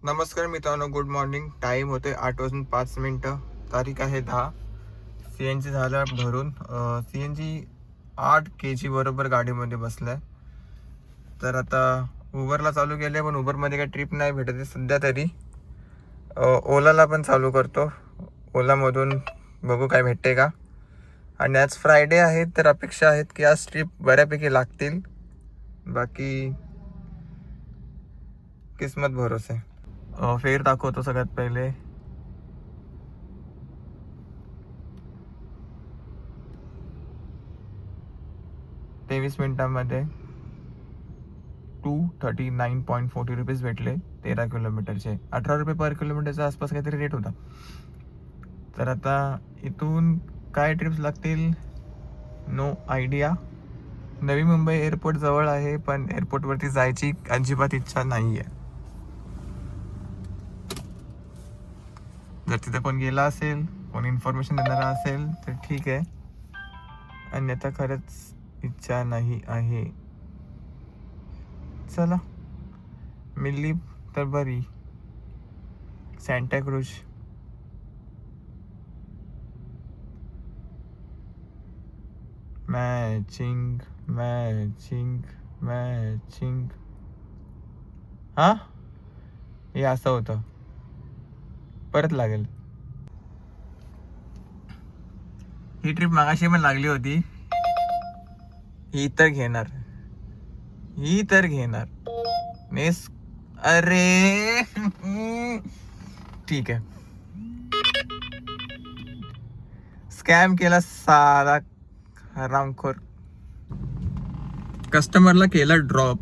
नमस्कार मित्रांनो, good morning. Time होते 8:05. तारीख आहे 10. CNG झाला भरून. CNG 8 kg बरोबर गाडीमध्ये बसलाय. तर आता उबरला चालू केले, पण उबरमध्ये काही ट्रिप नाही भेटत आहे सध्या तरी. ओलाला पण चालू करतो. ओलामधून बघू काय भेटते का. आणि आज फ्रायडे आहे, तर अपेक्षा आहेत की आज ट्रिप बऱ्यापैकी लागतील. बाकी किस्मत भरोसे. फेर दाखवतो सगळ्यात पहिले. तेवीस मिनिटांमध्ये 239.40 रुपीज भेटले. 13 किलोमीटरचे 18 रुपये पर किलोमीटरच्या आसपास काहीतरी रेट होता. तर आता इथून काय ट्रिप्स लागतील no idea. Navi Mumbai airport जवळ आहे, पण एअरपोर्टवरती जायची अजिबात इच्छा नाही आहे. जर तिथे कोण गेला असेल, कोण इन्फॉर्मेशन देणारा असेल तर ठीक आहे, अन्यथा खरंच इच्छा नाही आहे. चला, मिली तर बरी. सॅन्टाक्रूज मॅचिंग मॅचिंग मॅचिंग. हा, हे असं होतं. परत लागेल. ही ट्रिप मागाशी पण लागली होती. ही तर घेणार नेस. अरे ठीक आहे. स्कॅम केला साला हरामखोर. कस्टमरला केला ड्रॉप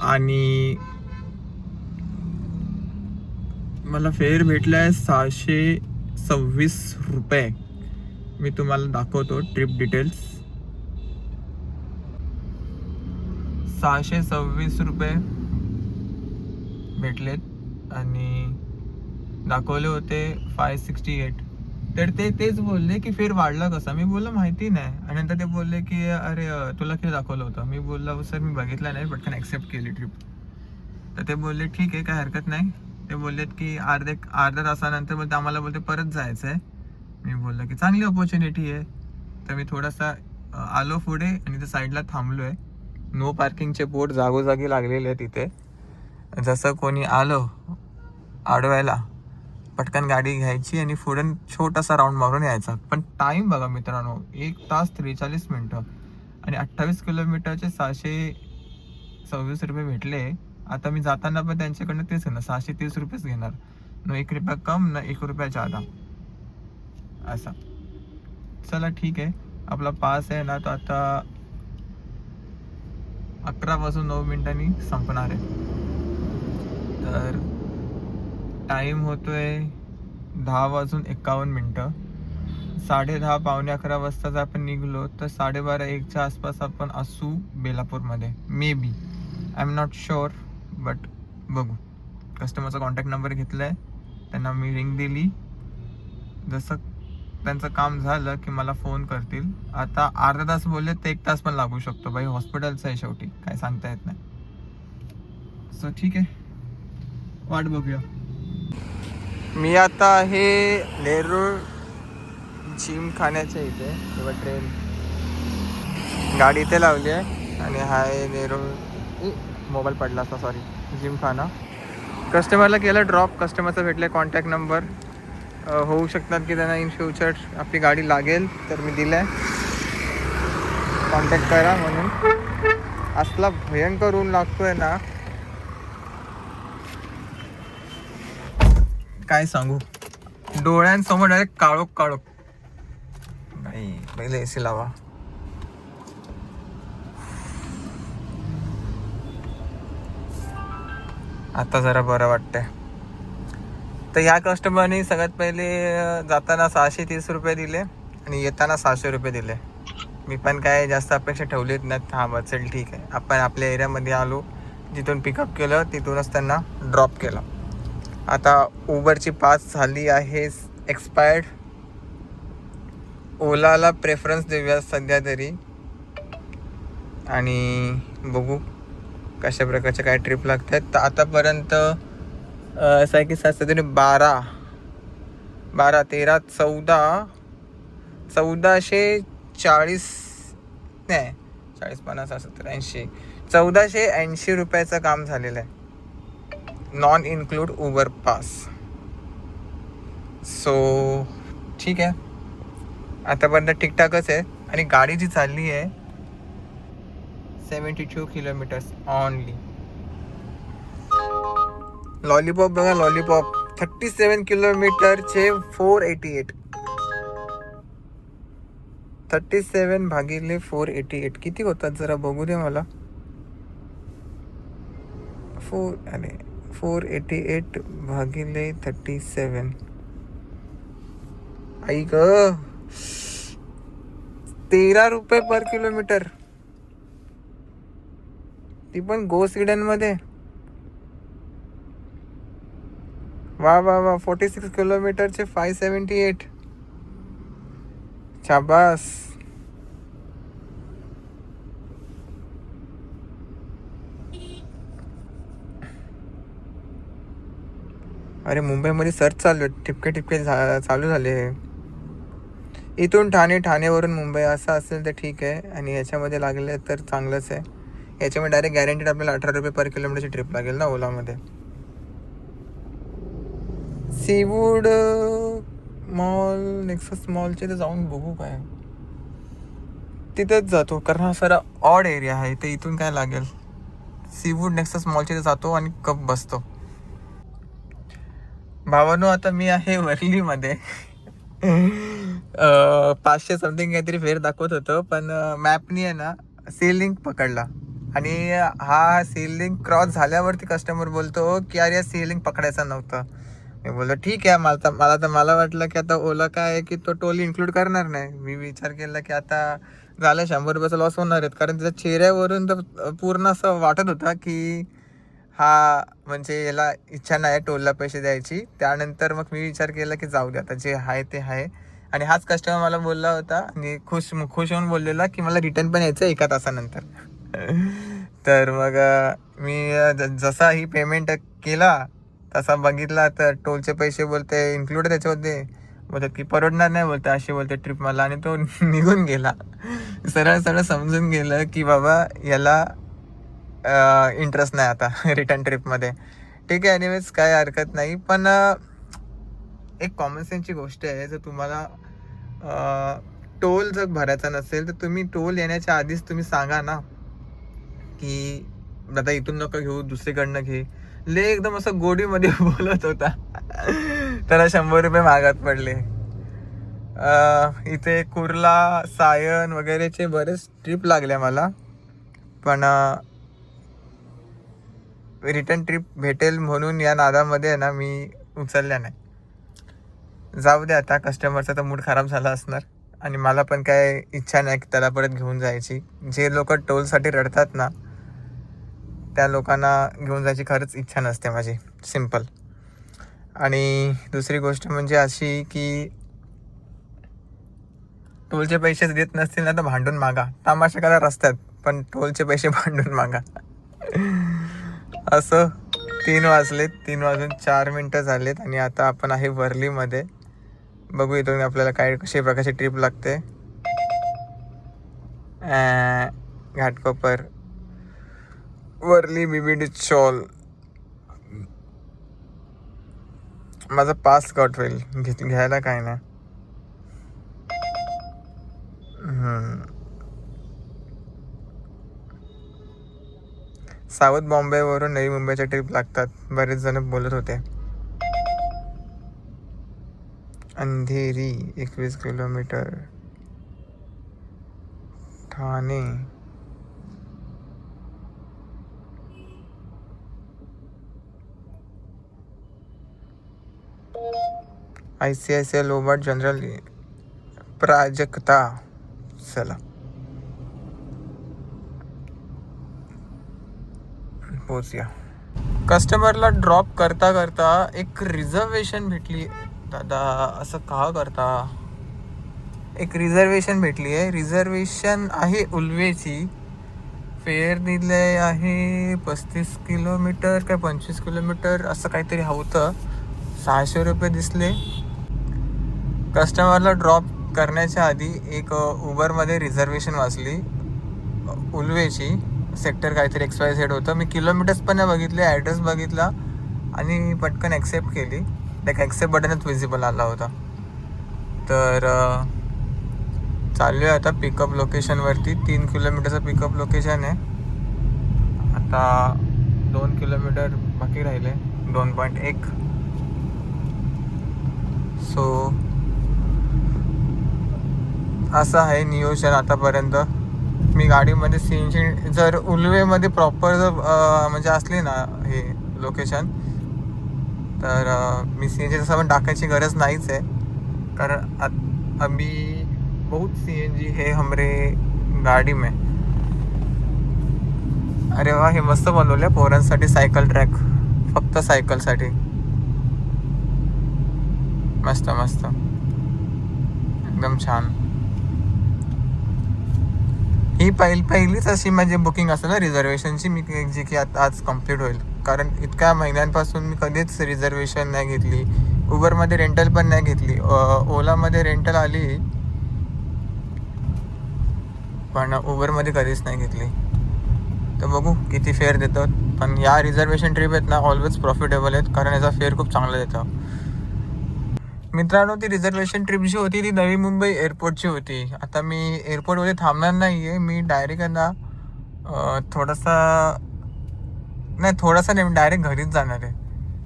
आणि मला फेअर भेटलाय 626 रुपये. मी तुम्हाला दाखवतो ट्रिप डिटेल्स. 626 रुपये भेटलेत आणि दाखवले होते 568. तर तेच बोलले की फेर वाढला कसा. मी बोललो माहिती नाही. आणि नंतर ते बोलले की अरे तुला किती दाखवलं होतं. मी बोललो सर मी बघितलं नाही, पटकन ॲक्सेप्ट केली ट्रिप. तर ते बोलले ठीक आहे, काय हरकत नाही. ते बोललेत की अर्ध्या तासानंतर बोलते आम्हाला बोलते परत जायचं आहे. मी बोललो की चांगली ऑपॉर्च्युनिटी आहे. तर मी थोडासा आलो पुढे आणि त्या साईडला थांबलो आहे. नो पार्किंगचे बोर्ड जागोजागी लागलेले आहे तिथे. जसं कोणी आलं अडवायला, पटकन गाडी घ्यायची आणि पुढे छोटासा राऊंड मारून यायचा. पण टाईम बघा मित्रांनो, 1 तास 43 मिनटं आणि 28 किलोमीटरचे 626 रुपये भेटले. आता मी जाताना पण त्यांच्याकडनं तेच घेणार, 630 रुपयेच घेणार. न 1 रुपया कम न 1 रुपया जादा असा. चला ठीक आहे. आपला पास आहे ना, तो आता 11 वाजून 9 मिनिटांनी संपणार आहे. तर टाईम होतोय 10 वाजून 51 मिनटं. 10:30 पावणे 11 वाजता जर आपण निघलो तर 12:30-1च्या आसपास आपण असू बेलापूरमध्ये. May be, I am not sure, but बघू. कस्टमरचा कॉन्टॅक्ट नंबर घेतला आहे, त्यांना मी रिंग दिली. जसं त्यांचं काम झालं की मला फोन करतील. आता अर्धा तास बोलले तर 1 तास पण लागू शकतो. बाई हॉस्पिटलचं आहे शेवटी, काय सांगता येत नाही. सो ठीक आहे, वाट बघूया. मी आता आहे नेरूळ जिमखान्याच्या इथे किंवा ट्रेन. गाडी इथे लावली आहे आणि हा आहे नेरूळ. मोबाईल पडला असता, सॉरी. जिमखाना. कस्टमरला केलं ड्रॉप. कस्टमरचा भेटला कॉन्टॅक्ट नंबर. होऊ शकतात की त्यांना इन फ्युचर आपली गाडी लागेल, तर मी दिलं आहे कॉन्टॅक्ट करा म्हणून. असला भयंकर ऊन लागतोय ना, काय सांगू. डोळ्यांसमोर डायरेक्ट काळोख. नाही, पहिले AC लावा. आता जरा बरं वाटतंय. तर ह्या कस्टमरने सगळ्यात पहिले जाताना 630 रुपये दिले आणि येताना 600 रुपये दिले. मी पण काय जास्त अपेक्षा ठेवलीत नाहीत. हां चल ठीक आहे. आपण आपल्या एरियामध्ये आलो, जिथून पिकअप केलं तिथूनच त्यांना ड्रॉप केला. आता उबरची पास झाली आहे एक्सपायर्ड. ओलाला प्रेफरन्स देऊया सध्या तरी आणि बघू कशा प्रकारच्या काय ट्रिप लागतात. तर आतापर्यंत असं आहे की 1440 नाही 40 50 70 80 1480 रुपयाचं काम झालेलं आहे, non include Uber pass. So ठीक आहे, आतापर्यंत ठीकठाकच आहे. आणि गाडी जी चालली आहे 72 किलोमीटर्स ऑनली. लॉलीपॉप बघा, लॉलीपॉप 37 किलोमीटरचे 488. 37 भागिले 488 किती होतात जरा बघू दे मला. 488 भागिले 37. आई ग, 13 रुपये पर किलोमीटर, ती पण गो सिडन मध्ये. वा वा वा, 46 किलोमीटरचे 578. शाबास. अरे मुंबईमध्ये सर्च चालू आहे, ठिपके ठिपके चालू झाले. इथून ठाणेवरून मुंबई असं असेल तर ठीक आहे, आणि याच्यामध्ये लागले तर चांगलंच आहे. याच्यामध्ये डायरेक्ट गॅरंटीड आपल्याला 18 रुपये पर किलोमीटरची ट्रिप लागेल ना ओलामध्ये. सीवूड मॉल, नेक्सस मॉलचे तर जाऊन बघू काय, तिथंच जातो कारण हा सारा ऑड एरिया आहे. तर इथून काय लागेल, सीवूड नेक्सस मॉलचे जातो आणि कप बसतो. भावानो, आता मी आहे वर्लीमध्ये. 500 समथिंग काहीतरी फेर दाखवत होतं, पण मॅपनी आहे ना सी लिंक पकडला, आणि हा सी लिंक क्रॉस झाल्यावरती कस्टमर बोलतो की अरे या सी लिंक पकडायचा नव्हतं. मी बोललो ठीक आहे. मला वाटलं की आता ओला काय आहे की तो टोल इन्क्लूड करणार नाही. मी विचार केला की आता झालं 100 रुपयाचा लॉस होणार आहेत, कारण त्याच्या चेहऱ्यावरून तर पूर्ण असं वाटत होता की हा म्हणजे याला इच्छा नाही टोलला पैसे द्यायची. त्यानंतर मग मी विचार केला की जाऊ दे आता, जे आहे ते आहे. आणि हाच कस्टमर मला बोलला होता आणि खुश होऊन बोललेला की मला रिटर्न पण यायचं 1 तासानंतर. तर मग मी जसा ही पेमेंट केला तसा बघितला तर टोलचे पैसे बोलते इन्क्लूड त्याच्यामध्ये. बोलतात की परवडणार नाही बोलते, अशी बोलते ट्रिप मला, आणि तो निघून गेला. सरळ समजून गेलं की बाबा याला इंटरेस्ट नाही आता रिटर्न ट्रिपमध्ये. ठीक आहे, एनिवेज काय हरकत नाही. पण एक कॉमन सेन्सची गोष्ट आहे, जर तुम्हाला टोल जर भरायचा नसेल तर तुम्ही टोल येण्याच्या आधीच तुम्ही सांगा ना की दादा इथून नको घेऊ, दुसरीकडनं घे. एकदम असं गोडीमध्ये बोलत होता. त्याला 100 रुपये मागात पडले. इथे कुर्ला, सायन वगैरेचे बरेच ट्रिप लागल्या मला, पण रिटर्न ट्रिप भेटेल म्हणून या नादामध्ये ना मी उचलल्या नाही. जाऊ दे आता, कस्टमरचा तर मूड खराब झाला असणार, आणि मला पण काय इच्छा नाही की त्याला परत घेऊन जायची. जे लोक टोलसाठी रडतात ना त्या लोकांना घेऊन जायची खरंच इच्छा नसते माझी, सिम्पल. आणि दुसरी गोष्ट म्हणजे अशी की टोलचे पैसे देत नसतील ना तर भांडून मागा. तमाशा करा रस्त्यात, पण टोलचे पैसे भांडून मागा. असं 3 वाजलेत, 3 वाजून 4 मिनटं झालेत, आणि आता आपण आहे वर्लीमध्ये. बघू इथून आपल्याला काय कशा प्रकारची ट्रिप लागते. घाटकोपर, वर्ली, बीबीडी चॉल. माझा पास कट होईल, घ्यायला काय नाही. साऊथ बॉम्बेवरून नवी मुंबईच्या ट्रिप लागतात, बरेच जण बोलत होते. Andheri 21 kilometre, Thane. ICICI Lombard general Prajakta. चला पोचूया. कस्टमरला ड्रॉप करता करता एक रिझर्वेशन भेटली. दादा असं का करता. एक रिझर्वेशन भेटली आहे. रिझर्वेशन आहे उल्वेची फेअर दिले आहे 35 किलोमीटर काय 25 किलोमीटर असं काहीतरी होतं. 600 रुपये दिसले. कस्टमरला ड्रॉप करण्याच्या आधी एक उबरमध्ये रिझर्वेशन वाचली उल्वेची. सेक्टर काहीतरी XYZ होतं. मी किलोमीटर्स पण नाही बघितले, ॲड्रेस बघितला आणि पटकन ॲक्सेप्ट केली. लाईक ॲक्सेप्ट बटनच विजिबल आला होता. तर चालू आहे आता पिकअप लोकेशनवरती. 3 किलोमीटरचं पिकअप लोकेशन आहे. आता 2 किलोमीटर बाकी राहिले, 2.1. सो असं आहे नियोजन आतापर्यंत. मी गाडीमध्ये CNG जर उल्वेमध्ये प्रॉपर जर म्हणजे असली ना हे लोकेशन, तर मी CNG तसं पण टाकायची गरज नाहीच आहे. कारण अभी बहुत CNG है हमरे गाडी में. अरे वा, हे मस्त बनवलं आहे पोरांसाठी सायकल ट्रॅक, फक्त सायकलसाठी. मस्त मस्त, एकदम छान. ही पहिलीच अशी माझी बुकिंग असते ना रिझर्वेशनची, मी जी की आता आज कंप्लीट होईल. कारण इतक्या महिन्यांपासून मी कधीच रिझर्वेशन नाही घेतली. उबरमध्ये रेंटल पण नाही घेतली. ओलामध्ये रेंटल आली पण उबरमध्ये कधीच नाही घेतली. तर बघू किती फेअर देतात. पण या रिझर्वेशन ट्रिप आहेत ना ऑलवेज प्रॉफिटेबल आहेत, कारण याचा फेअर खूप चांगला देतं. मित्रांनो, ती रिझर्वेशन ट्रिप जी होती ती नवी मुंबई एअरपोर्टची होती. आता मी एअरपोर्टमध्ये थांबणार नाही आहे. मी डायरेक्ट आहे ना थोडासा नाही, मी डायरेक्ट घरीच जाणार आहे.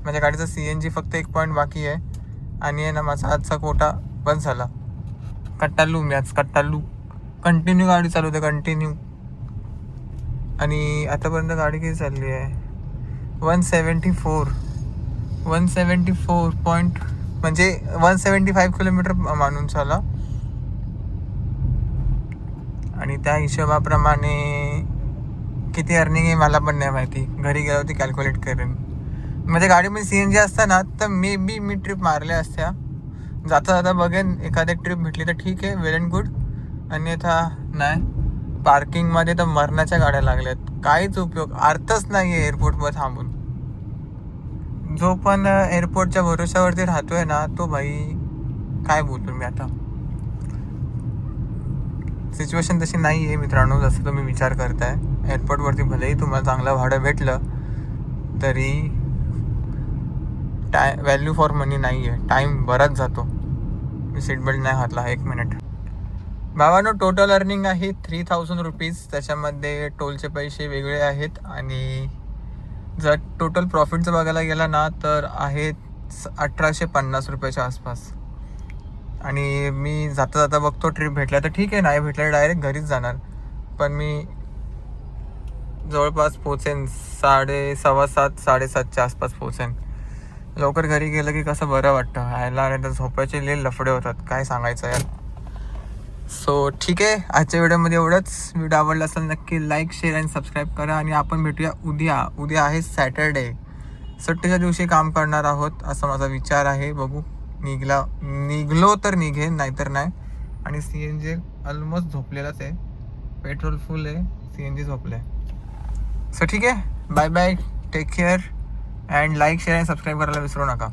माझ्या गाडीचा CNG फक्त 1 पॉईंट बाकी आहे आणि आहे ना माझा आजचा कोटा बंद झाला. कट्टालू कंटिन्यू गाडी चालवते, कंटिन्यू. आणि आतापर्यंत गाडी किती चालली आहे? 174 पॉईंट म्हणजे 175 किलोमीटर मानून चाला. आणि त्या हिशोबाप्रमाणे किती अर्निंग आहे मला पण नाही माहिती. घरी गेल्यावरती कॅल्क्युलेट करेन. म्हणजे गाडीमध्ये CNG असता ना तर मे बी मी ट्रिप मारल्या असत्या. जाता बघेन एखादी ट्रिप भेटली तर ठीक आहे, वेल अँड गुड. अन्यथा नाही. पार्किंगमध्ये तर मरणाच्या गाड्या लागल्यात, काहीच उपयोग, अर्थच नाही आहे एअरपोर्टवर थांबून. जो पण एअरपोर्टच्या भरोश्यावरती राहतोय ना तो भाई, काय बोलतो मी आता. सिच्युएशन तशी नाही आहे मित्रांनो, जसं तुम्ही विचार करताय. एअरपोर्टवरती भलेही तुम्हाला चांगलं भाडं भेटलं तरी व्हॅल्यू फॉर मनी नाही आहे. टाईम बराच जातो. मी सीट बेल्ट नाही घातला 1 मिनिट. भावानो, टोटल अर्निंग आहे 3000 रुपीज. त्याच्यामध्ये टोलचे पैसे वेगळे आहेत आणि जर टोटल प्रॉफिटचं बघायला गेला ना तर आहेत 1850 रुपयाच्या आसपास. आणि मी जाता बघतो ट्रिप भेटल्या तर ठीक आहे, नाही भेटल्या डायरेक्ट घरीच जाणार. पण मी जवळपास पोचेन 6:15 7:30च्या आसपास पोचेन. लवकर घरी गेलं की कसं बरं वाटतं. ह्याला नाही तर झोपायचे लय लफडे होतात, काय सांगायचं यार. सो ठीक आहे, आजच्या व्हिडिओमध्ये एवढंच. व्हिडिओ आवडला असेल नक्की लाईक, शेअर आणि सबस्क्राईब करा. आणि आपण भेटूया उद्या आहे सॅटरडे. सुट्टीच्या दिवशी काम करणार आहोत असा माझा विचार आहे. बघू, निघलो तर निघेन, नाहीतर नाही. आणि CNG ऑलमोस्ट झोपलेलाच आहे. पेट्रोल फुल आहे, CNG झोपलं आहे. सो ठीक आहे, bye bye, take care and like, share आणि सबस्क्राईब करायला विसरू नका.